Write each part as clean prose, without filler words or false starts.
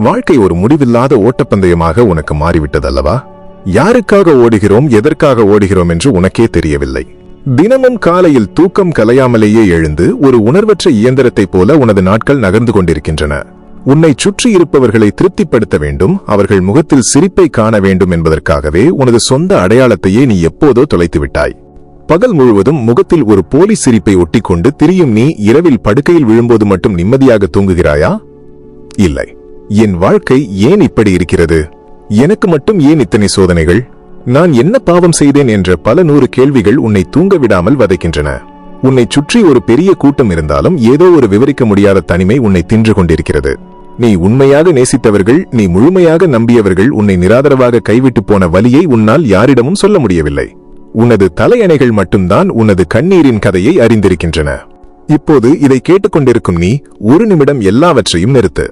வாழ்க்கை ஒரு முடிவில்லாத ஓட்டப்பந்தயமாக உனக்கு மாறிவிட்டதல்லவா? யாருக்காக ஓடுகிறோம், எதற்காக ஓடுகிறோம் என்று உனக்கே தெரியவில்லை. தினமும் காலையில் தூக்கம் கலையாமலேயே எழுந்து ஒரு உணர்வற்ற இயந்திரத்தைப் போல உனது நாட்கள் நகர்ந்து கொண்டிருக்கின்றன. உன்னை சுற்றி இருப்பவர்களை திருப்திப்படுத்த வேண்டும், அவர்கள் முகத்தில் சிரிப்பை காண வேண்டும் என்பதற்காகவே உனது சொந்த அடையாளத்தையே நீ எப்போதோ தொலைத்து விட்டாய். பகல் முழுவதும் முகத்தில் ஒரு போலி சிரிப்பை ஒட்டிக்கொண்டு திரியும் நீ இரவில் படுக்கையில் விழும்போது மட்டும் நிம்மதியாக தூங்குகிறாயா? இல்லை. என் வாழ்க்கை ஏன் இப்படி இருக்கிறது? எனக்கு மட்டும் ஏன் இத்தனை சோதனைகள்? நான் என்ன பாவம் செய்தேன் என்ற பல நூறு கேள்விகள் உன்னை தூங்க விடாமல் வதைக்கின்றன. உன்னை சுற்றி ஒரு பெரிய கூட்டம் இருந்தாலும் ஏதோ ஒரு விவரிக்க முடியாத தனிமை உன்னை தின்று கொண்டிருக்கிறது. நீ உண்மையாக நேசித்தவர்கள், நீ முழுமையாக நம்பியவர்கள் உன்னை நிராதரவாக கைவிட்டு போன வலியை உன்னால் யாரிடமும் சொல்ல முடியவில்லை. உனது தலையணைகள் மட்டும்தான் உனது கண்ணீரின் கதையை அறிந்திருக்கின்றன. இப்போது இதை கேட்டுக்கொண்டிருக்கும் நீ ஒரு நிமிடம் எல்லாவற்றையும் நிறுத்து.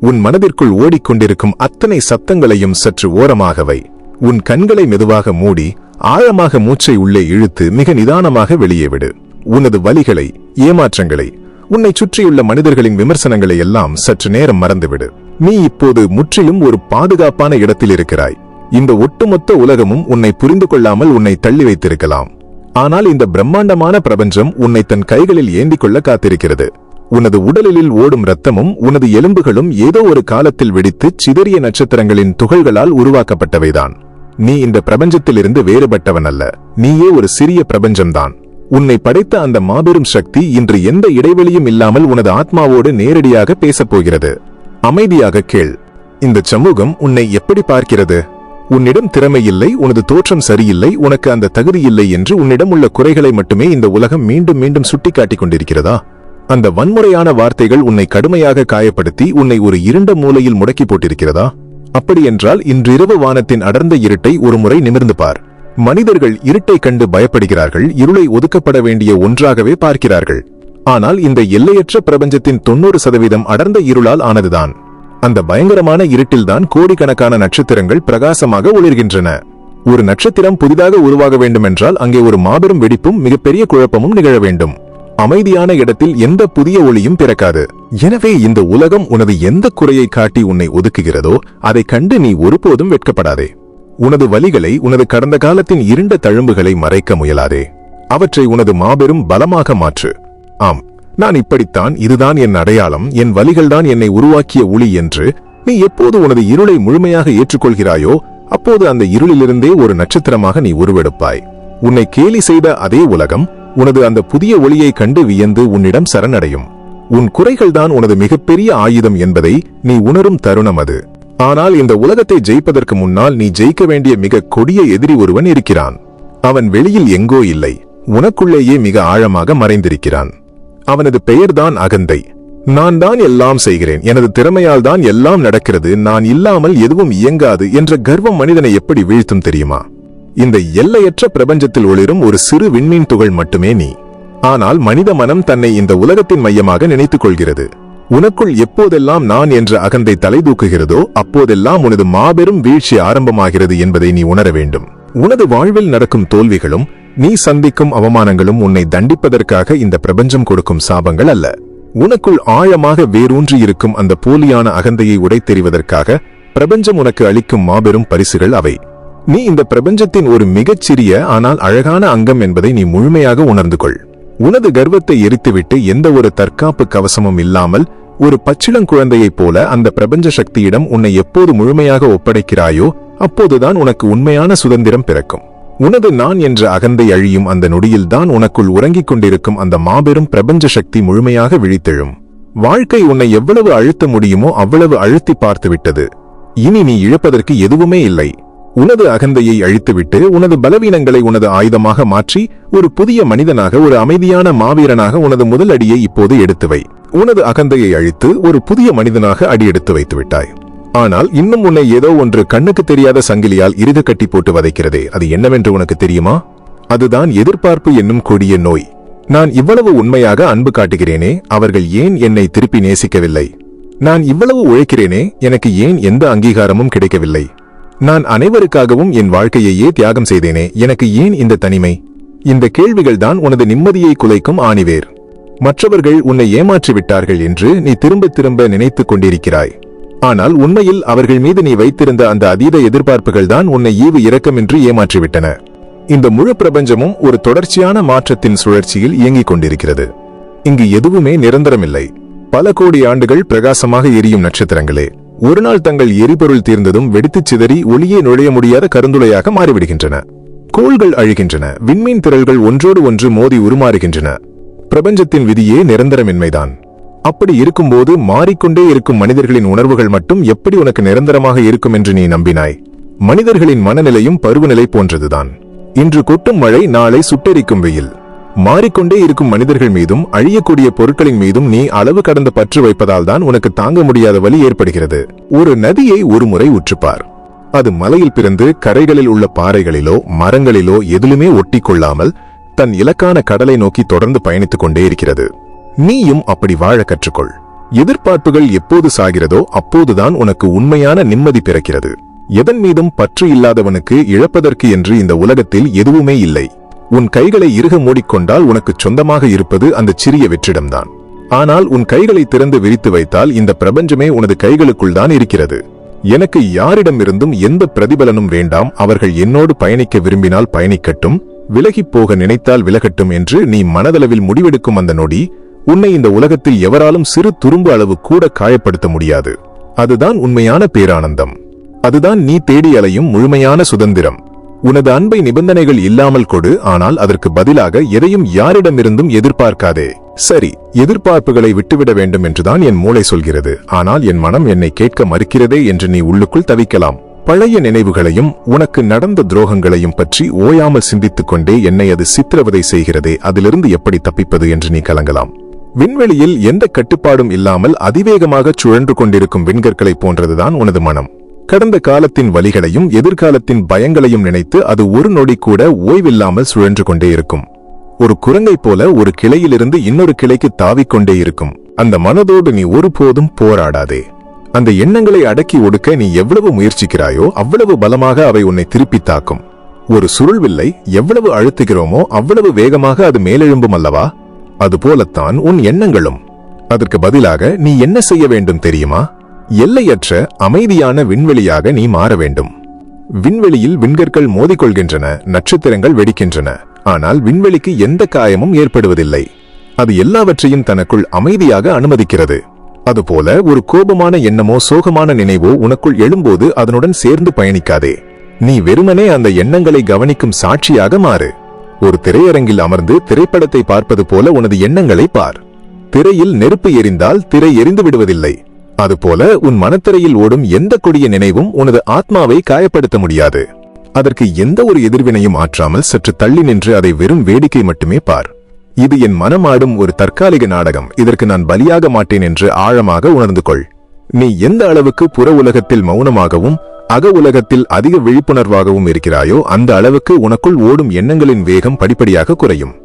உன் மனதிற்குள் ஓடிக்கொண்டிருக்கும் அத்தனை சத்தங்களையும் சற்று ஓரமாக வை. உன் கண்களை மெதுவாக மூடி ஆழமாக மூச்சை உள்ளே இழுத்து மிக நிதானமாக வெளியே விடு. உனது வலிகளை, ஏமாற்றங்களை, உன்னை சுற்றியுள்ள மனிதர்களின் விமர்சனங்களை எல்லாம் சற்று நேரம் மறந்துவிடு. நீ இப்போது முற்றிலும் ஒரு பாதுகாப்பான இடத்தில் இருக்கிறாய். இந்த ஒட்டுமொத்த உலகமும் உன்னை புரிந்து கொள்ளாமல் உன்னை தள்ளி வைத்திருக்கலாம். ஆனால் இந்த பிரம்மாண்டமான பிரபஞ்சம் உன்னை தன் கைகளில் ஏந்திக் கொள்ள காத்திருக்கிறது. உனது உடலில் ஓடும் இரத்தமும் உனது எலும்புகளும் ஏதோ ஒரு காலத்தில் வெடித்து சிதறிய நட்சத்திரங்களின் துகள்களால் உருவாக்கப்பட்டவைதான். நீ இந்த பிரபஞ்சத்திலிருந்து வேறுபட்டவன் அல்ல. நீயே ஒரு சிறிய பிரபஞ்சம்தான். உன்னை படைத்த அந்த மாபெரும் சக்தி இன்று எந்த இடைவெளியும் இல்லாமல் உனது ஆத்மாவோடு நேரடியாக பேசப்போகிறது. அமைதியாக கேள். இந்த சமூகம் உன்னை எப்படி பார்க்கிறது? உன்னிடம் திறமை இல்லை, உனது தோற்றம் சரியில்லை, உனக்கு அந்த தகுதி இல்லை என்று உன்னிடம் உள்ள குறைகளை மட்டுமே இந்த உலகம் மீண்டும் மீண்டும் சுட்டிக்காட்டிக் கொண்டிருக்கிறதா? அந்த வன்முறையான வார்த்தைகள் உன்னை கடுமையாக காயப்படுத்தி உன்னை ஒரு இருண்ட மூலையில் முடக்கி போட்டிருக்கிறதா? அப்படியென்றால் இன்றிரவு வானத்தின் அடர்ந்த இருட்டை ஒரு முறை நிமிர்ந்து பார். மனிதர்கள் இருட்டை கண்டு பயப்படுகிறார்கள், இருளை ஒதுக்கப்பட வேண்டிய ஒன்றாகவே பார்க்கிறார்கள். ஆனால் இந்த எல்லையற்ற பிரபஞ்சத்தின் 90% அடர்ந்த இருளால் ஆனதுதான். அந்த பயங்கரமான இருட்டில்தான் கோடிக்கணக்கான நட்சத்திரங்கள் பிரகாசமாக ஒளிர்கின்றன. ஒரு நட்சத்திரம் புதிதாக உருவாக வேண்டுமென்றால் அங்கே ஒரு மாபெரும் வெடிப்பும் மிகப்பெரிய குழப்பமும் நிகழ வேண்டும். அமைதியான இடத்தில் எந்த புதிய ஒளியும் பிறக்காது. எனவே இந்த உலகம் உனது எந்த குறையை காட்டி உன்னை ஒதுக்குகிறதோ அதை கண்டு நீ ஒருபோதும் வெட்கப்படாதே. உனது வலிகளை, உனது கடந்த காலத்தின் இருண்ட தழும்புகளை மறைக்க முயலாதே. அவற்றை உனது மாபெரும் பலமாக மாற்று. ஆம், நான் இப்படித்தான், இதுதான் என் அடையாளம், என் வலிகள்தான் என்னை உருவாக்கிய ஒளி என்று நீ எப்போது உனது இருளை முழுமையாக ஏற்றுக்கொள்கிறாயோ அப்போது அந்த இருளிலிருந்தே ஒரு நட்சத்திரமாக நீ உருவெடுப்பாய். உன்னை கேலி செய்த அதே உலகம் உனது அந்த புதிய ஒளியை கண்டு வியந்து உன்னிடம் சரணடையும். உன் குறைகள்தான் உனது மிகப்பெரிய ஆயுதம் என்பதை நீ உணரும் தருணம் அது. ஆனால் இந்த உலகத்தை ஜெயிப்பதற்கு முன்னால் நீ ஜெயிக்க வேண்டிய மிக கொடிய எதிரி ஒருவன் இருக்கிறான். அவன் வெளியில் எங்கோ இல்லை, உனக்குள்ளேயே மிக ஆழமாக மறைந்திருக்கிறான். அவனது பெயர்தான் அகந்தை. நான் தான் எல்லாம் செய்கிறேன், எனது திறமையால் தான் எல்லாம் நடக்கிறது, நான் இல்லாமல் எதுவும் இயங்காது என்ற கர்வம் மனிதனை எப்படி வீழ்த்தும் தெரியுமா? இந்த எல்லையற்ற பிரபஞ்சத்தில் ஒளிரும் ஒரு சிறு விண்மீன் துகள் மட்டுமே நீ. ஆனால் மனித மனம் தன்னை இந்த உலகத்தின் மையமாக நினைத்துக் கொள்கிறது. உனக்குள் எப்போதெல்லாம் நான் என்ற அகந்தை தலை தூக்குகிறதோ அப்போதெல்லாம் உனது மாபெரும் வீழ்ச்சி ஆரம்பமாகிறது என்பதை நீ உணர வேண்டும். உனது வாழ்வில் நடக்கும் தோல்விகளும் நீ சந்திக்கும் அவமானங்களும் உன்னை தண்டிப்பதற்காக இந்த பிரபஞ்சம் கொடுக்கும் சாபங்கள் அல்ல. உனக்குள் ஆழமாக வேரூன்றி இருக்கும் அந்த போலியான அகந்தையை உடைத்தெறிவதற்காக பிரபஞ்சம் உனக்கு அளிக்கும் மாபெரும் பரிசுகள் அவை. நீ இந்த பிரபஞ்சத்தின் ஒரு மிகச்சிறிய ஆனால் அழகான அங்கம் என்பதை நீ முழுமையாக உணர்ந்து கொள். உனது கர்வத்தை எரித்துவிட்டு எந்த ஒரு தற்காப்பு கவசமும் இல்லாமல் ஒரு பச்சிளங்குழந்தையைப் போல அந்த பிரபஞ்ச சக்தியிடம் உன்னை எப்போது முழுமையாக ஒப்படைக்கிறாயோ அப்போதுதான் உனக்கு உண்மையான சுதந்திரம் பிறக்கும். உனது நான் என்ற அகந்தை அழியும் அந்த நொடியில்தான் உனக்குள் உறங்கிக் கொண்டிருக்கும் அந்த மாபெரும் பிரபஞ்ச சக்தி முழுமையாக விழித்தெழும். வாழ்க்கை உன்னை எவ்வளவு அழுத்த முடியுமோ அவ்வளவு அழுத்தி பார்த்துவிட்டது. இனி நீ இழப்பதற்கு எதுவுமே இல்லை. உனது அகந்தையை அழித்துவிட்டு உனது பலவீனங்களை உனது ஆயுதமாக மாற்றி ஒரு புதிய மனிதனாக, ஒரு அமைதியான மாவீரனாக உனது முதல் அடியை இப்போது எடுத்து வை. உனது அகந்தையை அழித்து ஒரு புதிய மனிதனாக அடி எடுத்து வைத்து விட்டாய். ஆனால் இன்னும் உன்னை ஏதோ ஒன்று கண்ணுக்கு தெரியாத சங்கிலியால் இறுக கட்டி போட்டு வதைக்கிறதே, அது என்னவென்று உனக்கு தெரியுமா? அதுதான் எதிர்பார்ப்பு என்னும் கொடிய நோய். நான் இவ்வளவு உண்மையாக அன்பு காட்டுகிறேனே, அவர்கள் ஏன் என்னை திருப்பி நேசிக்கவில்லை? நான் இவ்வளவு உழைக்கிறேனே, எனக்கு ஏன் எந்த அங்கீகாரமும் கிடைக்கவில்லை? நான் அனைவருக்காகவும் என் வாழ்க்கையையே தியாகம் செய்தேனே, எனக்கு ஏன் இந்த தனிமை? இந்த கேள்விகள்தான் உனது நிம்மதியை குலைக்கும் ஆணிவேர். மற்றவர்கள் உன்னை ஏமாற்றிவிட்டார்கள் என்று நீ திரும்ப திரும்ப நினைத்துக் கொண்டிருக்கிறாய். ஆனால் உண்மையில் அவர்கள் மீது நீ வைத்திருந்த அந்த அதீத எதிர்பார்ப்புகள் தான் உன்னை ஈவு இரக்கமின்றி ஏமாற்றிவிட்டன. இந்த முழு பிரபஞ்சமும் ஒரு தொடர்ச்சியான மாற்றத்தின் சுழற்சியில் இயங்கிக் கொண்டிருக்கிறது. இங்கு எதுவுமே நிரந்தரமில்லை. பல கோடி ஆண்டுகள் பிரகாசமாக எரியும் நட்சத்திரங்களே ஒரு நாள் தங்கள் எரிபொருள் தீர்ந்ததும் வெடித்துச் சிதறி ஒளியே நுழைய முடியாத கருந்துளையாக மாறிவிடுகின்றன. கோள்கள் அழிகின்றன. விண்மீன் திரள்கள் ஒன்றோடு ஒன்று மோதி உருமாறுகின்றன. பிரபஞ்சத்தின் விதியே நிரந்தரமின்மைதான். அப்படி இருக்கும்போது மாறிக்கொண்டே இருக்கும் மனிதர்களின் உணர்வுகள் மட்டும் எப்படி உனக்கு நிரந்தரமாக இருக்கும் என்று நீ நம்பினாய்? மனிதர்களின் மனநிலையும் பருவநிலை போன்றதுதான். இன்று கொட்டும் மழை நாளை சுட்டெரிக்கும் வெயில். மாறிக்கொண்டே இருக்கும் மனிதர்கள் மீதும் அழியக்கூடிய பொருட்களின் மீதும் நீ அளவு கடந்த பற்று வைப்பதால் தான் உனக்கு தாங்க முடியாத வலி ஏற்படுகிறது. ஒரு நதியை ஒரு முறை உற்றுப்பார். அது மலையில் பிறந்து கரைகளில் உள்ள பாறைகளிலோ மரங்களிலோ எதிலுமே ஒட்டி கொள்ளாமல் தன் இலக்கான கடலை நோக்கி தொடர்ந்து பயணித்துக் கொண்டே இருக்கிறது. நீயும் அப்படி வாழ கற்றுக்கொள். எதிர்பார்ப்புகள் எப்போது சாகிறதோ அப்போதுதான் உனக்கு உண்மையான நிம்மதி பிறக்கிறது. எதன் மீதும் பற்று இல்லாதவனுக்கு இழப்பதற்கு என்று இந்த உலகத்தில் எதுவுமே இல்லை. உன் கைகளை இறுக மூடிக்கொண்டால் உனக்கு சொந்தமாக இருப்பது அந்த சிறிய வெற்றிடம்தான். ஆனால் உன் கைகளை திறந்து விரித்து வைத்தால் இந்த பிரபஞ்சமே உனது கைகளுக்குள் தான் இருக்கிறது. எனக்கு யாரிடமிருந்தும் எந்த பிரதிபலனும் வேண்டாம். அவர்கள் என்னோடு பயணிக்க விரும்பினால் பயணிக்கட்டும், விலகிப் போக நினைத்தால் விலகட்டும் என்று நீ மனதளவில் முடிவெடுக்கும் அந்த நொடி உன்னை இந்த உலகத்தில் எவராலும் சிறு துரும்பு அளவு கூட காயப்படுத்த முடியாது. அதுதான் உண்மையான பேரானந்தம். அதுதான் நீ தேடி அலையும் முழுமையான சுதந்திரம். உனது அன்பை நிபந்தனைகள் இல்லாமல் கொடு. ஆனால் அதற்கு பதிலாக எதையும் யாரிடமிருந்தும் எதிர்பார்க்காதே. சரி, எதிர்பார்ப்புகளை விட்டுவிட வேண்டும் என்றுதான் என் மூளை சொல்கிறது. ஆனால் என் மனம் என்னை கேட்க மறுக்கிறதே என்று நீ உள்ளுக்குள் தவிக்கலாம். பழைய நினைவுகளையும் உனக்கு நடந்த துரோகங்களையும் பற்றி ஓயாமல் சிந்தித்துக் கொண்டே என்னை அது சித்திரவதை செய்கிறதே, அதிலிருந்து எப்படி தப்பிப்பது என்று நீ கலங்கலாம். விண்வெளியில் எந்த கட்டுப்பாடும் இல்லாமல் அதிவேகமாக சுழன்று கொண்டிருக்கும் விண்கற்களை போன்றதுதான் உனது மனம். கடந்த காலத்தின் வலிகளையும் எதிர்காலத்தின் பயங்களையும் நினைத்து அது ஒரு நொடி கூட ஓய்வில்லாமல் சுழன்று கொண்டே இருக்கும். ஒரு குரங்கை போல ஒரு கிளையிலிருந்து இன்னொரு கிளைக்கு தாவிக்கொண்டே இருக்கும். அந்த மனதோடு நீ ஒருபோதும் போராடாதே. அந்த எண்ணங்களை அடக்கி ஒடுக்க நீ எவ்வளவு முயற்சிக்கிறாயோ அவ்வளவு பலமாக அவை உன்னை திருப்பி தாக்கும். ஒரு சுருள்வில்லை எவ்வளவு அழுத்துகிறோமோ அவ்வளவு வேகமாக அது மேலெழும்பும் அல்லவா? அதுபோலத்தான் உன் எண்ணங்களும். அதற்கு பதிலாக நீ என்ன செய்ய வேண்டும் தெரியுமா? எல்லையற்ற அமைதியான விண்வெளியாக நீ மாற வேண்டும். விண்வெளியில் விண்கற்கள் மோதிக்கொள்கின்றன, நட்சத்திரங்கள் வெடிக்கின்றன. ஆனால் விண்வெளிக்கு எந்த காயமும் ஏற்படுவதில்லை. அது எல்லாவற்றையும் தனக்குள் அமைதியாக அனுமதிக்கிறது. அதுபோல ஒரு கோபமான எண்ணமோ சோகமான நினைவோ உனக்குள் எழும்போது அதனுடன் சேர்ந்து பயணிக்காதே. நீ வெறுமனே அந்த எண்ணங்களை கவனிக்கும் சாட்சியாக மாறு. ஒரு திரையரங்கில் அமர்ந்து திரைப்படத்தை பார்ப்பது போல உனது எண்ணங்களை பார். திரையில் நெருப்பு எரிந்தால் திரை எரிந்து விடுவதில்லை. அதுபோல உன் மனத்திரையில் ஓடும் எந்த கொடிய நினைவும் உனது ஆத்மாவை காயப்படுத்த முடியாது. அதற்கு எந்த ஒரு எதிர்வினையும் ஆற்றாமல் சற்று தள்ளி நின்று அதை வெறும் வேடிக்கை மட்டுமே பார். இது என் மனமாடும் ஒரு தற்காலிக நாடகம். இதற்கு நான் பலியாக மாட்டேன் என்று ஆழமாக உணர்ந்து கொள். நீ எந்த அளவுக்கு புற உலகத்தில் மௌனமாகவும் அக உலகத்தில் அதிக விழிப்புணர்வாகவும் இருக்கிறாயோ அந்த அளவுக்கு உனக்குள் ஓடும் எண்ணங்களின் வேகம் படிப்படியாக குறையும்.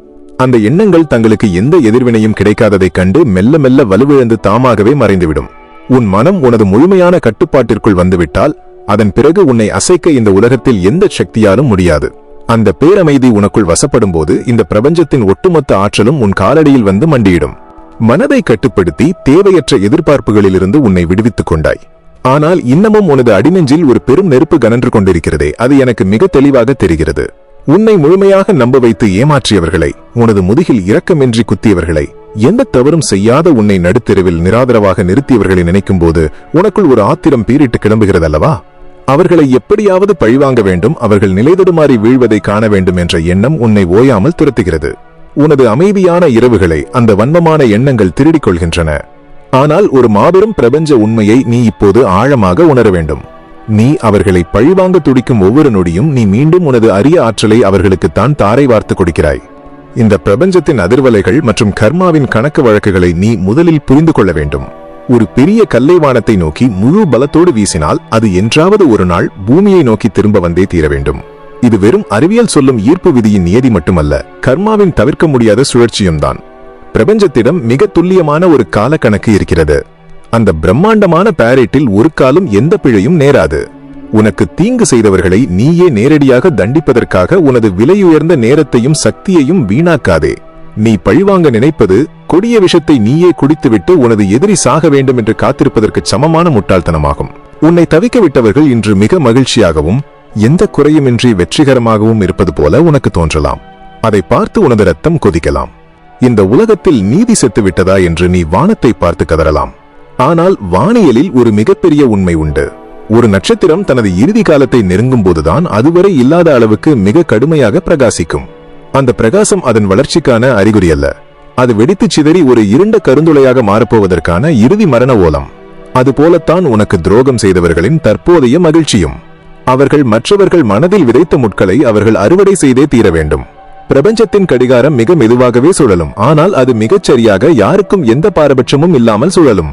அந்த எண்ணங்கள் தங்களுக்கு எந்த எதிர்வினையும் கிடைக்காததைக் கண்டு மெல்ல மெல்ல வலுவிழந்து தாமாகவே மறைந்துவிடும். உன் மனம் உனது முழுமையான கட்டுப்பாட்டிற்குள் வந்துவிட்டால் அதன் பிறகு உன்னை அசைக்க இந்த உலகத்தில் எந்த சக்தியாலும் முடியாது. அந்த பேரமைதி உனக்குள் வசப்படும் போது இந்த பிரபஞ்சத்தின் ஒட்டுமொத்த ஆற்றலும் உன் காலடியில் வந்து மண்டியிடும். மனதை கட்டுப்படுத்தி தேவையற்ற எதிர்பார்ப்புகளிலிருந்து உன்னை விடுவித்துக் கொண்டாய். ஆனால் இன்னமும் உனது அடிநெஞ்சில் ஒரு பெரும் நெருப்பு கனன்று கொண்டிருக்கிறதே, அது எனக்கு மிக தெளிவாக தெரிகிறது. உன்னை முழுமையாக நம்ப வைத்து ஏமாற்றியவர்களை, உனது முதுகில் இரக்கமின்றி குத்தியவர்களை, எந்த தவறும் செய்யாத உன்னை நடுத்தெருவில் நிராதரவாக நிறுத்தியவர்களை நினைக்கும் போது உனக்குள் ஒரு ஆத்திரம் பீறிட்டு கிளம்புகிறதல்லவா? அவர்களை எப்படியாவது பழிவாங்க வேண்டும், அவர்கள் நிலைதடுமாறி வீழ்வதை காண வேண்டும் என்ற எண்ணம் உன்னை ஓயாமல் துரத்துகிறது. உனது அமைதியான இரவுகளை அந்த வன்மமான எண்ணங்கள் திருடிக் கொள்கின்றன. ஆனால் ஒரு மாபெரும் பிரபஞ்ச உண்மையை நீ இப்போது ஆழமாக உணர வேண்டும். நீ அவர்களை பழிவாங்க துடிக்கும் ஒவ்வொரு நொடியும் நீ மீண்டும் உனது அரிய ஆற்றலை அவர்களுக்குத்தான் தாரை வார்த்து கொடுக்கிறாய். இந்த பிரபஞ்சத்தின் அதிர்வலைகள் மற்றும் கர்மாவின் கணக்கு வழக்குகளை நீ முதலில் புரிந்து கொள்ள வேண்டும். ஒரு பெரிய கல்லைவானத்தை நோக்கி முழு பலத்தோடு வீசினால் அது என்றாவது ஒரு நாள் பூமியை நோக்கி திரும்ப வந்தே தீர வேண்டும். இது வெறும் அறிவியல் சொல்லும் ஈர்ப்பு விதியின் நியதி மட்டுமல்ல, கர்மாவின் தவிர்க்க முடியாத சுழற்சியும்தான். பிரபஞ்சத்திடம் மிக துல்லியமான ஒரு கால கணக்கு இருக்கிறது. அந்த பிரம்மாண்டமான பாரேட்டில் ஒரு காலம் எந்த பிழையும் நேராது. உனக்கு தீங்கு செய்தவர்களை நீயே நேரடியாக தண்டிப்பதற்காக உனது விலையுயர்ந்த நேரத்தையும் சக்தியையும் வீணாக்காதே. நீ பழிவாங்க நினைப்பது கொடிய விஷத்தை நீயே குடித்துவிட்டு உனது எதிரி சாக வேண்டும் என்று காத்திருப்பதற்கு சமமான முட்டாள்தனமாகும். உன்னை தவிக்க விட்டவர்கள் இன்று மிக மகிழ்ச்சியாகவும் எந்த குறையுமின்றி வெற்றிகரமாகவும் இருப்பது போல உனக்கு தோன்றலாம். அதை பார்த்து உனது ரத்தம் கொதிக்கலாம். இந்த உலகத்தில் நீதி செத்து விட்டதா என்று நீ வானத்தை பார்த்து கதறலாம். ஆனால் வானியலில் ஒரு மிகப்பெரிய உண்மை உண்டு. ஒரு நட்சத்திரம் தனது இறுதி காலத்தை நெருங்கும் போதுதான் அதுவரை இல்லாத அளவுக்கு மிக கடுமையாக பிரகாசிக்கும். அந்த பிரகாசம் அதன் வளர்ச்சிக்கான அறிகுறி அல்ல. அது வெடித்துச் சிதறி ஒரு இருண்ட கருந்துளையாக மாறப்போவதற்கான இறுதி மரண ஓலம். அதுபோலத்தான் உனக்கு துரோகம் செய்தவர்களின் தற்போதைய மகிழ்ச்சியும். அவர்கள் மற்றவர்கள் மனதில் விதைத்த முட்களை அவர்கள் அறுவடை செய்தே தீர வேண்டும். பிரபஞ்சத்தின் கடிகாரம் மிக மெதுவாகவே சுழலும். ஆனால் அது மிகச் சரியாக யாருக்கும் எந்த பாரபட்சமும் இல்லாமல் சுழலும்.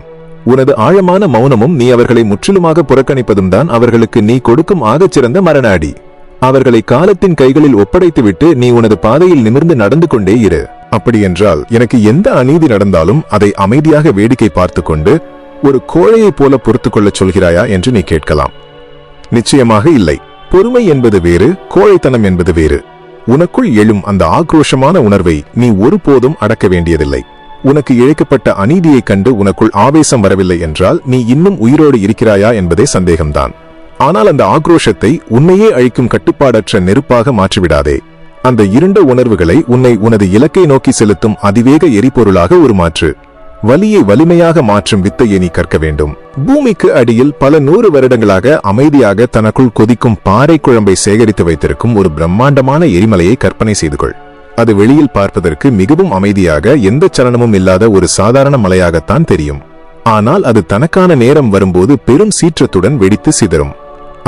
உனது ஆழமான மௌனமும் நீ அவர்களை முற்றிலுமாக புறக்கணிப்பதும் தான் அவர்களுக்கு நீ கொடுக்கும் ஆகச்சிறந்த மரண அடி. அவர்களை காலத்தின் கைகளில் ஒப்படைத்துவிட்டு நீ உனது பாதையில் நிமிர்ந்து நடந்து கொண்டே இரு. அப்படியென்றால் எனக்கு எந்த அநீதி நடந்தாலும் அதை அமைதியாக வேடிக்கை பார்த்து கொண்டு ஒரு கோழையைப் போல பொறுத்துக் கொள்ளச் சொல்கிறாயா என்று நீ கேட்கலாம். நிச்சயமாக இல்லை. பொறுமை என்பது வேறு, கோழைத்தனம் என்பது வேறு. உனக்குள் எழும் அந்த ஆக்ரோஷமான உணர்வை நீ ஒருபோதும் அடக்க வேண்டியதில்லை. உனக்கு இழைக்கப்பட்ட அநீதியைக் கண்டு உனக்குள் ஆவேசம் வரவில்லை என்றால் நீ இன்னும் உயிரோடு இருக்கிறாயா என்பதே சந்தேகம்தான். ஆனால் அந்த ஆக்ரோஷத்தை உன்னையே அழிக்கும் கட்டுப்பாடற்ற நெருப்பாக மாற்றிவிடாதே. அந்த இருண்ட உணர்வுகளை உனது இலக்கை நோக்கி செலுத்தும் அதிவேக எரிபொருளாக உருமாற்று. வலியை வலிமையாக மாற்றும் வித்தையை நீ கற்க வேண்டும். பூமிக்கு அடியில் பல 100 வருடங்களாக அமைதியாக தனக்குள் கொதிக்கும் பாறை குழம்பை சேகரித்து வைத்திருக்கும் ஒரு பிரம்மாண்டமான எரிமலையை கற்பனை செய்து கொள். அது வெளியில் பார்ப்பதற்கு மிகவும் அமைதியாக எந்த சலனமும் இல்லாத ஒரு சாதாரண மலையாகத்தான் தெரியும். ஆனால் அது தனக்கான நேரம் வரும்போது பெரும் சீற்றத்துடன் வெடித்து சிதறும்.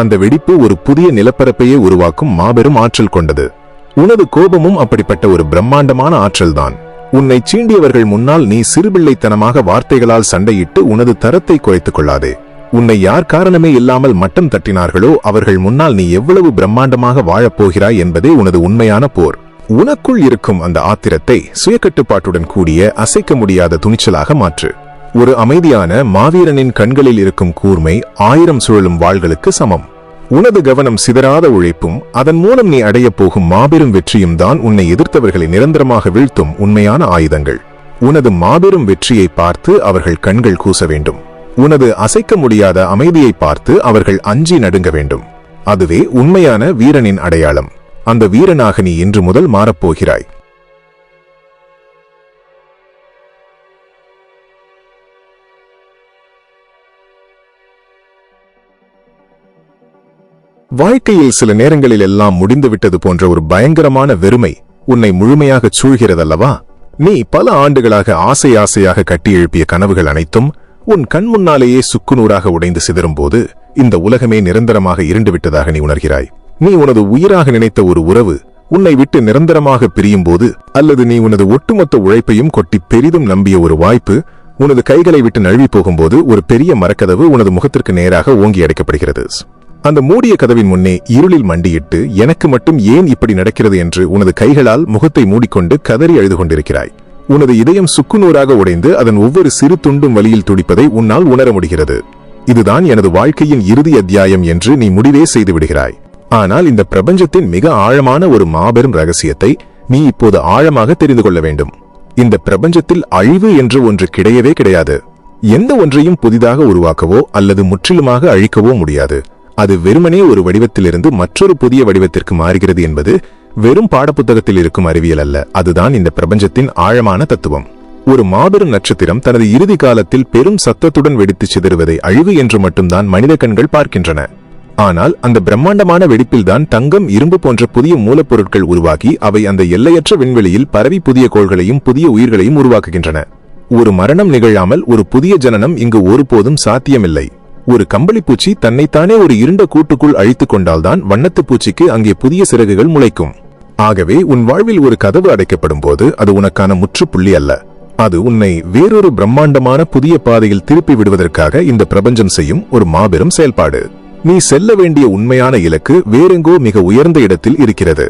அந்த வெடிப்பு ஒரு புதிய நிலப்பரப்பையே உருவாக்கும் மாபெரும் ஆற்றல் கொண்டது. உனது கோபமும் அப்படிப்பட்ட ஒரு பிரம்மாண்டமான ஆற்றல்தான். உன்னை சீண்டியவர்கள் முன்னால் நீ சிறுபிள்ளைத்தனமாக வார்த்தைகளால் சண்டையிட்டு உனது தரத்தை குறைத்துக் கொள்ளாதே. உன்னை யார் காரணமே இல்லாமல் மட்டம் தட்டினார்களோ அவர்கள் முன்னால் நீ எவ்வளவு பிரம்மாண்டமாக வாழப்போகிறாய் என்பதே உனது உண்மையான போர். உனக்குள் இருக்கும் அந்த ஆத்திரத்தை சுயக்கட்டுப்பாட்டுடன் கூடிய அசைக்க முடியாத துணிச்சலாக மாற்று. ஒரு அமைதியான மாவீரனின் கண்களில் இருக்கும் கூர்மை 1000 சுழலும் வாள்களுக்கு சமம். உனது கவனம் சிதறாத உழைப்பும் அதன் மூலம் நீ அடையப் போகும் மாபெரும் வெற்றியும் தான் உன்னை எதிர்த்தவர்களை நிரந்தரமாக வீழ்த்தும் உண்மையான ஆயுதங்கள். உனது மாபெரும் வெற்றியை பார்த்து அவர்கள் கண்கள் கூச வேண்டும். உனது அசைக்க முடியாத அமைதியை பார்த்து அவர்கள் அஞ்சி நடுங்க வேண்டும். அதுவே உண்மையான வீரனின் அடையாளம். அந்த வீரனாக நீ இன்று முதல் மாறப்போகிறாய். வாழ்க்கையில் சில நேரங்களில் எல்லாம் முடிந்துவிட்டது போன்ற ஒரு பயங்கரமான வெறுமை உன்னை முழுமையாக சூழ்கிறதல்லவா? நீ பல ஆண்டுகளாக ஆசையாக கட்டி எழுப்பிய கனவுகள் அனைத்தும் உன் கண் முன்னாலேயே சுக்குநூறாக உடைந்து சிதறும் போது இந்த உலகமே நிரந்தரமாக இருண்டுவிட்டதாக நீ உணர்கிறாய். நீ உனது உயிராக நினைத்த ஒரு உறவு உன்னை விட்டு நிரந்தரமாக பிரியும் போது, அல்லது நீ உனது ஒட்டுமொத்த உழைப்பையும் கொட்டி பெரிதும் நம்பிய ஒரு வாய்ப்பு உனது கைகளை விட்டு நழுவி போகும்போது ஒரு பெரிய மரக்கதவு உனது முகத்திற்கு நேராக ஓங்கி அடைக்கப்படுகிறது. அந்த மூடிய கதவின் முன்னே இருளில் மண்டியிட்டு எனக்கு மட்டும் ஏன் இப்படி நடக்கிறது என்று உனது கைகளால் முகத்தை மூடிக்கொண்டு கதறி அழுது கொண்டிருக்கிறாய். உனது இதயம் சுக்குநூறாக உடைந்து அதன் ஒவ்வொரு சிறு துண்டும் வலியில் துடிப்பதை உன்னால் உணர முடிகிறது. இதுதான் எனது வாழ்க்கையின் இறுதி அத்தியாயம் என்று நீ முடிவே செய்து விடுகிறாய். ஆனால் இந்த பிரபஞ்சத்தின் மிக ஆழமான ஒரு மாபெரும் ரகசியத்தை நீ இப்போது ஆழமாக தெரிந்து கொள்ள வேண்டும். இந்த பிரபஞ்சத்தில் அழிவு என்று ஒன்று கிடையவே கிடையாது. எந்த ஒன்றையும் புதிதாக உருவாக்கவோ அல்லது முற்றிலுமாக அழிக்கவோ முடியாது. அது வெறுமனே ஒரு வடிவத்திலிருந்து மற்றொரு புதிய வடிவத்திற்கு மாறுகிறது என்பது வெறும் பாடப்புத்தகத்தில் இருக்கும் அறிவியல் அல்ல. அதுதான் இந்த பிரபஞ்சத்தின் ஆழமான தத்துவம். ஒரு மாபெரும் நட்சத்திரம் தனது இறுதி காலத்தில் பெரும் சத்தத்துடன் வெடித்து சிதறுவதை அழிவு என்று மட்டும்தான் மனித கண்கள் பார்க்கின்றன. ஆனால் அந்த பிரம்மாண்டமான வெடிப்பில்தான் தங்கம், இரும்பு போன்ற புதிய மூலப்பொருட்கள் உருவாகி அவை அந்த எல்லையற்ற விண்வெளியில் பரவி புதிய கோள்களையும் புதிய உயிர்களையும் உருவாக்குகின்றன. ஒரு மரணம் நிகழாமல் ஒரு புதிய ஜனனம் இங்கு ஒருபோதும் சாத்தியமில்லை. ஒரு கம்பளிப்பூச்சி தன்னைத்தானே ஒரு இருண்ட கூட்டுக்குள் அழித்துக் கொண்டால்தான் வண்ணத்து பூச்சிக்கு அங்கே புதிய சிறகுகள் முளைக்கும். ஆகவே உன் வாழ்வில் ஒரு கதவு அடைக்கப்படும் போது அது உனக்கான முற்றுப்புள்ளி அல்ல. அது உன்னை வேறொரு பிரம்மாண்டமான புதிய பாதையில் திருப்பி விடுவதற்காக இந்த பிரபஞ்சம் செய்யும் ஒரு மாபெரும் செயல்பாடு. நீ செல்ல வேண்டிய உண்மையான இலக்கு வேறெங்கோ மிக உயர்ந்த இடத்தில் இருக்கிறது.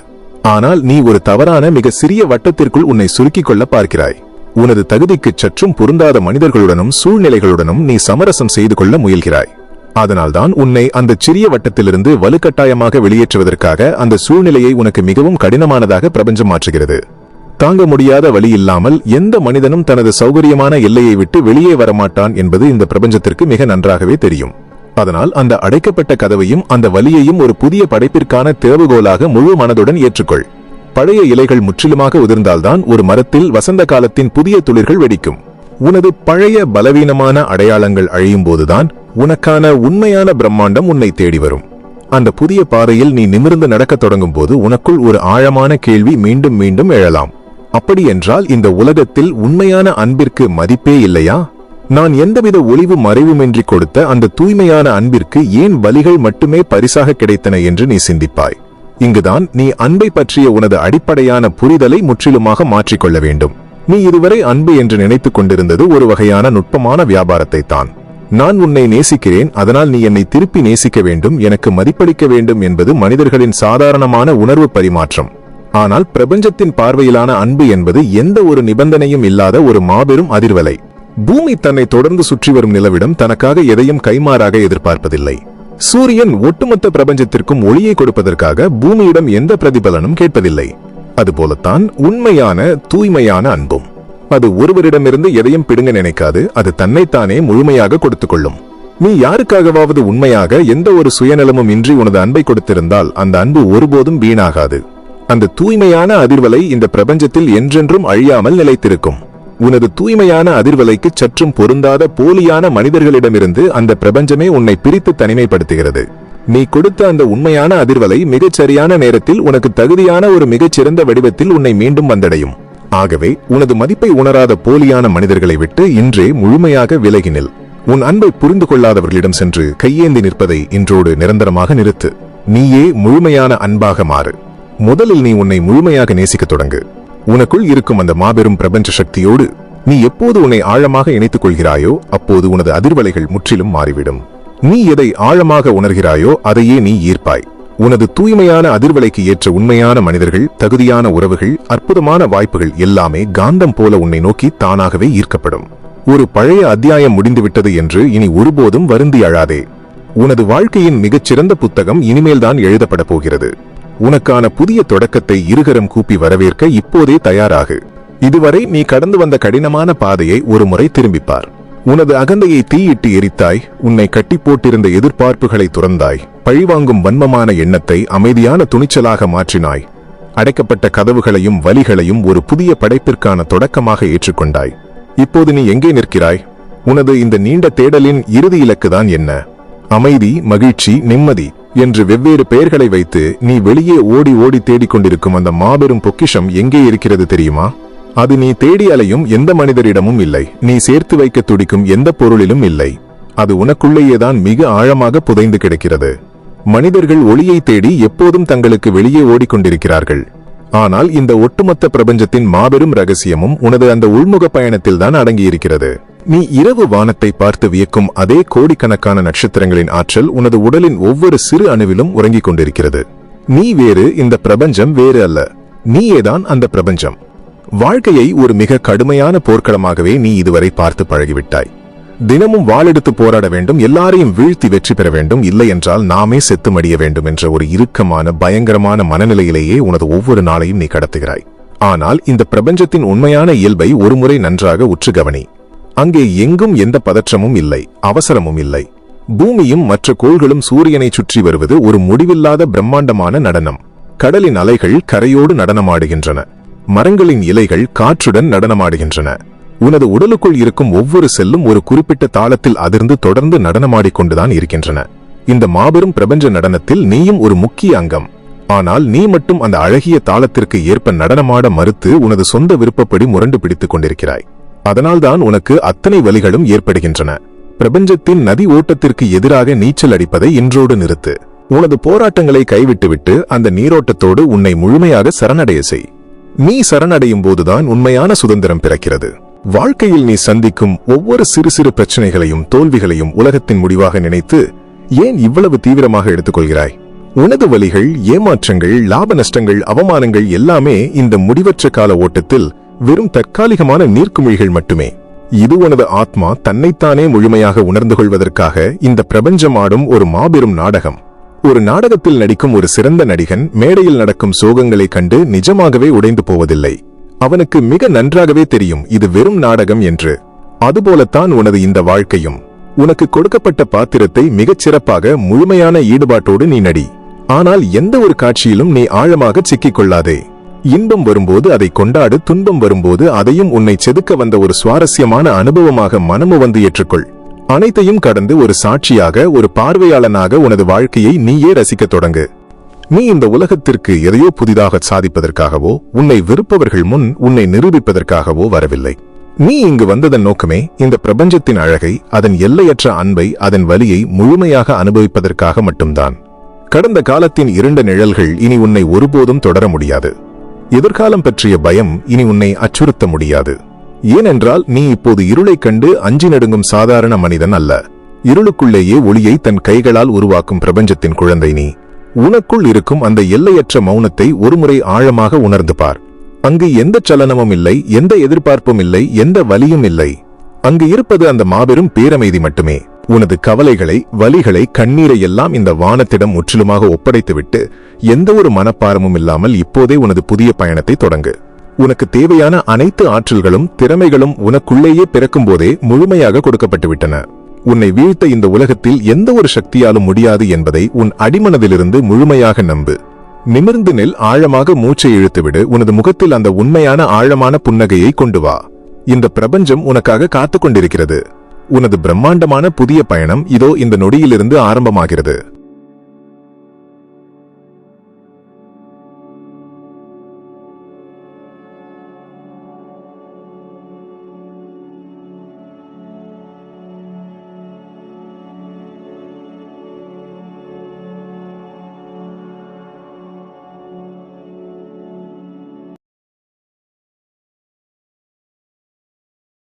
ஆனால் நீ ஒரு தவறான மிக சிறிய வட்டத்திற்குள் உன்னை சுருக்கிக் கொள்ள பார்க்கிறாய். உனது தகுதிக்கு சற்றும் பொருந்தாத மனிதர்களுடனும் சூழ்நிலைகளுடனும் நீ சமரசம் செய்து கொள்ள முயல்கிறாய். அதனால்தான் உன்னை அந்த சிறிய வட்டத்திலிருந்து வலுக்கட்டாயமாக வெளியேற்றுவதற்காக அந்த சூழ்நிலையை உனக்கு மிகவும் கடினமானதாக பிரபஞ்சம் மாற்றுகிறது. தாங்க முடியாத வலி இல்லாமல் எந்த மனிதனும் தனது சௌகரியமான எல்லையை விட்டு வெளியே வரமாட்டான் என்பது இந்த பிரபஞ்சத்திற்கு மிக நன்றாகவே தெரியும். அதனால் அந்த அடைக்கப்பட்ட கதவையும் அந்த வலியையும் ஒரு புதிய படைப்பிற்கான திறவுகோலாக முழு மனதுடன் ஏற்றுக்கொள். பழைய இலைகள் முற்றிலுமாக உதிர்ந்தால்தான் ஒரு மரத்தில் வசந்த காலத்தின் புதிய துளிர்கள் வெடிக்கும். உனது பழைய பலவீனமான அடையாளங்கள் அழியும் போதுதான் உனக்கான உண்மையான பிரம்மாண்டம் உன்னை தேடி வரும். அந்த புதிய பாதையில் நீ நிமிர்ந்து நடக்கத் தொடங்கும் போது உனக்குள் ஒரு ஆழமான கேள்வி மீண்டும் மீண்டும் எழலாம். அப்படி என்றால் இந்த உலகத்தில் உண்மையான அன்பிற்கு மதிப்பே இல்லையா? நான் எந்தவித ஒளிவு மறைவுமின்றி கொடுத்த அந்த தூய்மையான அன்பிற்கு ஏன் வலிகள் மட்டுமே பரிசாக கிடைத்தன என்று நீ சிந்திப்பாய். இங்குதான் நீ அன்பை பற்றிய உனது அடிப்படையான புரிதலை முற்றிலுமாக மாற்றிக்கொள்ள வேண்டும். நீ இதுவரை அன்பு என்று நினைத்துக் கொண்டிருந்தது ஒரு வகையான நுட்பமான வியாபாரத்தை தான். நான் உன்னை நேசிக்கிறேன், அதனால் நீ என்னை திருப்பி நேசிக்க வேண்டும், எனக்கு மதிப்பளிக்க வேண்டும் என்பது மனிதர்களின் சாதாரணமான உணர்வு பரிமாற்றம். ஆனால் பிரபஞ்சத்தின் பார்வையிலான அன்பு என்பது எந்த ஒரு நிபந்தனையும் இல்லாத ஒரு மாபெரும் அதிர்வலை. பூமி தன்னை தொடர்ந்து சுற்றி வரும் நிலவிடம் தனக்காக எதையும் கைமாறாக எதிர்பார்ப்பதில்லை. சூரியன் ஒட்டுமொத்த பிரபஞ்சத்திற்கும் ஒளியை கொடுப்பதற்காக பூமியிடம் எந்த பிரதிபலனும் கேட்பதில்லை. அதுபோலத்தான் உண்மையான தூய்மையான அன்பும். அது ஒருவரிடமிருந்து எதையும் பிடுங்க நினைக்காது, அது தன்னைத்தானே முழுமையாக கொடுத்துக் கொள்ளும். நீ யாருக்காகவாவது உண்மையாக எந்த ஒரு சுயநலமும் இன்றி உனது அன்பை கொடுத்திருந்தால் அந்த அன்பு ஒருபோதும் வீணாகாது. அந்த தூய்மையான அதிர்வலை இந்த பிரபஞ்சத்தில் என்றென்றும் அழியாமல் நிலைத்திருக்கும். உனது தூய்மையான அதிர்வலைக்கு சற்றும் பொருந்தாத போலியான மனிதர்களிடமிருந்து அந்த பிரபஞ்சமே உன்னை பிரித்து தனிமைப்படுத்துகிறது. நீ கொடுத்த அந்த உண்மையான அதிர்வலை மிகச் சரியான நேரத்தில் உனக்கு தகுதியான ஒரு மிகச்சிறந்த வடிவத்தில் உன்னை மீண்டும் வந்தடையும். ஆகவே உனது மதிப்பை உணராத போலியான மனிதர்களை விட்டு இன்றே முழுமையாக விலகினில். உன் அன்பை புரிந்து கொள்ளாதவர்களிடம் சென்று கையேந்தி நிற்பதை இன்றோடு நிரந்தரமாக நிறுத்து. நீயே முழுமையான அன்பாக மாறு. முதலில் நீ உன்னை முழுமையாக நேசிக்க தொடங்கு. உனக்குள் இருக்கும் அந்த மாபெரும் பிரபஞ்ச சக்தியோடு நீ எப்போது உன்னை ஆழமாக இணைத்துக் கொள்கிறாயோ அப்போது உனது அதிர்வலைகள் முற்றிலும் மாறிவிடும். நீ எதை ஆழமாக உணர்கிறாயோ அதையே நீ ஈர்ப்பாய். உனது தூய்மையான அதிர்வலைக்கு ஏற்ற உண்மையான மனிதர்கள், தகுதியான உறவுகள், அற்புதமான வாய்ப்புகள் எல்லாமே காந்தம் போல உன்னை நோக்கி தானாகவே ஈர்க்கப்படும். ஒரு பழைய அத்தியாயம் முடிந்துவிட்டது என்று இனி ஒருபோதும் வருந்தி அழாதே. உனது வாழ்க்கையின் மிகச்சிறந்த புத்தகம் இனிமேல்தான் எழுதப்பட போகிறது. உனக்கான புதிய தொடக்கத்தை இருகரம் கூப்பி வரவேற்க இப்போதே தயாராகு. இதுவரை நீ கடந்து வந்த கடினமான பாதையை ஒரு முறை திரும்பிப்பார். உனது அகந்தையை தீயிட்டு எரித்தாய், உன்னை கட்டி போட்டிருந்த எதிர்பார்ப்புகளை துறந்தாய், பழிவாங்கும் வன்மமான எண்ணத்தை அமைதியான துணிச்சலாக மாற்றினாய். அடைக்கப்பட்ட கதவுகளையும் வலிகளையும் ஒரு புதிய படைப்பிற்கான தொடக்கமாக ஏற்றுக்கொண்டாய். இப்போது நீ எங்கே நிற்கிறாய்? உனது இந்த நீண்ட தேடலின் இறுதி இலக்குதான் என்ன? அமைதி, மகிழ்ச்சி, நிம்மதி என்று வெவ்வேறு பெயர்களை வைத்து நீ வெளியே ஓடி ஓடி தேடிக்கொண்டிருக்கும் அந்த மாபெரும் பொக்கிஷம் எங்கே இருக்கிறது தெரியுமா? அது நீ தேடி அலையும் எந்த மனிதரிடமும் இல்லை, நீ சேர்த்து வைக்க துடிக்கும் எந்த பொருளிலும் இல்லை. அது உனக்குள்ளேயேதான் மிக ஆழமாக புதைந்து கிடக்கிறது. மனிதர்கள் ஒளியை தேடி எப்போதும் தங்களுக்கு வெளியே ஓடிக்கொண்டிருக்கிறார்கள். ஆனால் இந்த ஒட்டுமொத்த பிரபஞ்சத்தின் மாபெரும் ரகசியமும் உனது அந்த உள்முக பயணத்தில்தான் அடங்கியிருக்கிறது. நீ இரவு வானத்தை பார்த்து வியக்கும் அதே கோடிக்கணக்கான நட்சத்திரங்களின் ஆற்றல் உனது உடலின் ஒவ்வொரு சிறு அணுவிலும் உறங்கிக் கொண்டிருக்கிறது. நீ வேறு, இந்த பிரபஞ்சம் வேறு அல்ல. நீயேதான் அந்த பிரபஞ்சம். வாழ்க்கையை ஒரு மிக கடுமையான போர்க்களமாகவே நீ இதுவரை பார்த்து பழகிவிட்டாய். தினமும் வாளெடுத்து போராட வேண்டும், எல்லாரையும் வீழ்த்தி வெற்றி பெற வேண்டும், இல்லை என்றால் நாமே செத்து மடிய வேண்டும் என்ற ஒரு இறுக்கமான பயங்கரமான மனநிலையிலேயே உனது ஒவ்வொரு நாளையும் நீ கடத்துகிறாய். ஆனால் இந்த பிரபஞ்சத்தின் உண்மையான இயல்பை ஒருமுறை நன்றாக உற்று கவனி. அங்கே எங்கும் எந்த பதற்றமும் இல்லை, அவசரமும் இல்லை. பூமியும் மற்ற கோள்களும் சூரியனை சுற்றி வருவது ஒரு முடிவில்லாத பிரம்மாண்டமான நடனம். கடலின் அலைகள் கரையோடு நடனமாடுகின்றன. மரங்களின் இலைகள் காற்றுடன் நடனமாடுகின்றன. உனது உடலுக்குள் இருக்கும் ஒவ்வொரு செல்லும் ஒரு குறிப்பிட்ட தாளத்தில் அதிர்ந்து தொடர்ந்து நடனமாடிக்கொண்டுதான் இருக்கின்றன. இந்த மாபெரும் பிரபஞ்ச நடனத்தில் நீயும் ஒரு முக்கிய அங்கம். ஆனால் நீ மட்டும் அந்த அழகிய தாளத்திற்கு ஏற்ப நடனமாட மறுத்து உனது சொந்த விருப்பப்படி முரண்டு பிடித்துக் கொண்டிருக்கிறாய். அதனால்தான் உனக்கு அத்தனை வலிகளும் ஏற்படுகின்றன. பிரபஞ்சத்தின் நதி ஓட்டத்திற்கு எதிராக நீச்சல் அடிப்பதை இன்றோடு நிறுத்து. உனது போராட்டங்களை கைவிட்டுவிட்டு அந்த நீரோட்டத்தோடு உன்னை முழுமையாக சரணடைய செய். நீ சரணடையும் போதுதான் உண்மையான சுதந்திரம் பிறக்கிறது. வாழ்க்கையில் நீ சந்திக்கும் ஒவ்வொரு சிறு சிறு பிரச்சனைகளையும் தோல்விகளையும் உலகத்தின் முடிவாக நினைத்து ஏன் இவ்வளவு தீவிரமாக எடுத்துக்கொள்கிறாய்? உனது வலிகள், ஏமாற்றங்கள், லாப நஷ்டங்கள், அவமானங்கள் எல்லாமே இந்த முடிவற்ற கால ஓட்டத்தில் வெறும் தற்காலிகமான நீர்க்குமிழிகள் மட்டுமே. இது உனது ஆத்மா தன்னைத்தானே முழுமையாக உணர்ந்து கொள்வதற்காக இந்த பிரபஞ்சம் ஆடும் ஒரு மாபெரும் நாடகம். ஒரு நாடகத்தில் நடிக்கும் ஒரு சிறந்த நடிகன் மேடையில் நடக்கும் சோகங்களை கண்டு நிஜமாகவே உடைந்து போவதில்லை. அவனுக்கு மிக நன்றாகவே தெரியும் இது வெறும் நாடகம் என்று. அதுபோலத்தான் உனது இந்த வாழ்க்கையும். உனக்கு கொடுக்கப்பட்ட பாத்திரத்தை மிகச் சிறப்பாக முழுமையான ஈடுபாட்டோடு நீ நடி. ஆனால் எந்த ஒரு காட்சியிலும் நீ ஆழமாக சிக்கிக் கொள்ளாதே. இன்பம் வரும்போது அதை கொண்டாடு, துன்பம் வரும்போது அதையும் உன்னை செதுக்க வந்த ஒரு சுவாரஸ்யமான அனுபவமாக மனமு வந்து ஏற்றுக்கொள். அனைத்தையும் கடந்து ஒரு சாட்சியாக, ஒரு பார்வையாளனாக உனது வாழ்க்கையை நீயே ரசிக்கத் தொடங்கு. நீ இந்த உலகத்திற்கு எதையோ புதிதாக சாதிப்பதற்காகவோ, உன்னை வெறுப்பவர்கள் முன் உன்னை நிரூபிப்பதற்காகவோ வரவில்லை. நீ இங்கு வந்ததன் நோக்கமே இந்த பிரபஞ்சத்தின் அழகை, அதன் எல்லையற்ற அன்பை, அதன் வலியை முழுமையாக அனுபவிப்பதற்காக மட்டும்தான். கடந்த காலத்தின் இருண்ட நிழல்கள் இனி உன்னை ஒருபோதும் தொடர முடியாது. எதிர்காலம் பற்றிய பயம் இனி உன்னை அச்சுறுத்த முடியாது. ஏனென்றால் நீ இப்போது இருளைக் கண்டு அஞ்சி நடுங்கும் சாதாரண மனிதன் அல்ல. இருளுக்குள்ளேயே ஒளியை தன் கைகளால் உருவாக்கும் பிரபஞ்சத்தின் குழந்தை நீ. உனக்குள் இருக்கும் அந்த எல்லையற்ற மௌனத்தை ஒருமுறை ஆழமாக உணர்ந்து பார். அங்கு எந்த சலனமும் இல்லை, எந்த எதிர்பார்ப்பும் இல்லை, எந்த வலியும் இல்லை. அங்கு இருப்பது அந்த மாபெரும் பேரமைதி மட்டுமே. உனது கவலைகளை, வலிகளை, கண்ணீரை எல்லாம் இந்த வானத்திடம் முற்றிலுமாக ஒப்படைத்துவிட்டு எந்த ஒரு மனப்பாரமும் இல்லாமல் இப்போதே உனது புதிய பயணத்தை தொடங்கு. உனக்கு தேவையான அனைத்து ஆற்றல்களும் திறமைகளும் உனக்குள்ளேயே பிறக்கும் போதே முழுமையாக கொடுக்கப்பட்டுவிட்டன. உன்னை வீழ்த்த இந்த உலகத்தில் எந்த ஒரு சக்தியாலும் முடியாது என்பதை உன் அடிமனதிலிருந்து முழுமையாக நம்பு. நிமிர்ந்து நில், ஆழமாக மூச்சை இழுத்துவிடு. உனது முகத்தில் அந்த உண்மையான ஆழமான புன்னகையை கொண்டு வா. இந்த பிரபஞ்சம் உனக்காக காத்துக் கொண்டிருக்கிறது. உனது பிரம்மாண்டமான புதிய பயணம் இதோ இந்த நொடியிலிருந்து ஆரம்பமாகிறது.